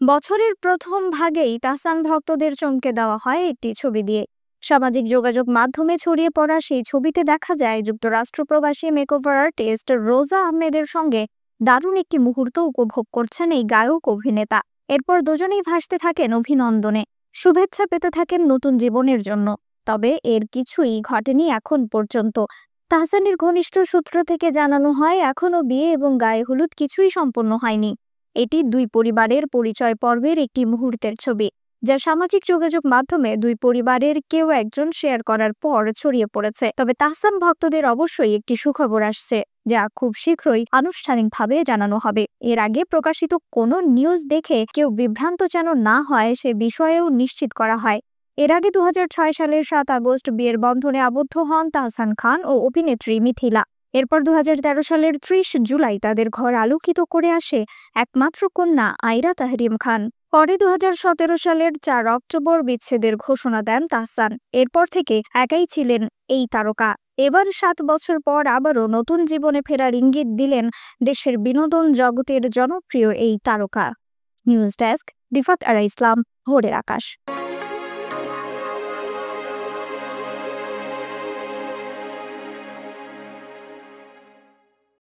বছরের প্রথম ভাগেই তাহসান ভক্তদের চমকে দেওয়া হয় একটি ছবি দিয়ে। সামাজিক যোগাযোগ মাধ্যমে ছড়িয়ে পড়া সেই ছবিতে দেখা যায় যুক্তরাষ্ট্র প্রবাসী মেকওভার আর্টিস্ট রোজা আহমেদের সঙ্গে দারুণ একটি মুহূর্ত উপভোগ করছেন এই গায়ক অভিনেতা। এরপর দুজনেই ভাসতে থাকেন অভিনন্দনে, শুভেচ্ছা পেতে থাকেন নতুন জীবনের জন্য। তবে এর কিছুই ঘটেনি এখন পর্যন্ত। তাহসানের ঘনিষ্ঠ সূত্র থেকে জানানো হয় এখনো বিয়ে এবং গায়ে হলুদ কিছুই সম্পন্ন হয়নি। এটি দুই পরিবারের পরিচয় পর্বের একটি মুহূর্তের ছবি, যা সামাজিক যোগাযোগ মাধ্যমে দুই পরিবারের কেউ একজন শেয়ার করার পর ছড়িয়ে পড়েছে। তবে তাহসান ভক্তদের অবশ্যই একটি সুখবর আসছে, যা খুব শীঘ্রই আনুষ্ঠানিকভাবে জানানো হবে। এর আগে প্রকাশিত কোনো নিউজ দেখে কেউ বিভ্রান্ত যেন না হয় সে বিষয়েও নিশ্চিত করা হয়। এর আগে 2006 সালের 7 আগস্ট বিয়ের বন্ধনে আবদ্ধ হন তাহসান খান ও অভিনেত্রী মিথিলা। এরপর 2013 সালের 30 জুলাই তাদের ঘর আলোকিত করে আসে একমাত্র কন্যা আইরা তাহরিম খান। পরে 2017 সালের 4 অক্টোবর বিচ্ছেদের ঘোষণা দেন তাহসান। এরপর থেকে একাই ছিলেন এই তারকা। এবার 7 বছর পর আবারও নতুন জীবনে ফেরার ইঙ্গিত দিলেন দেশের বিনোদন জগতের জনপ্রিয় এই তারকা। নিউজ ডেস্ক, রিফাত আরা ইসলাম, ভোরের আকাশ।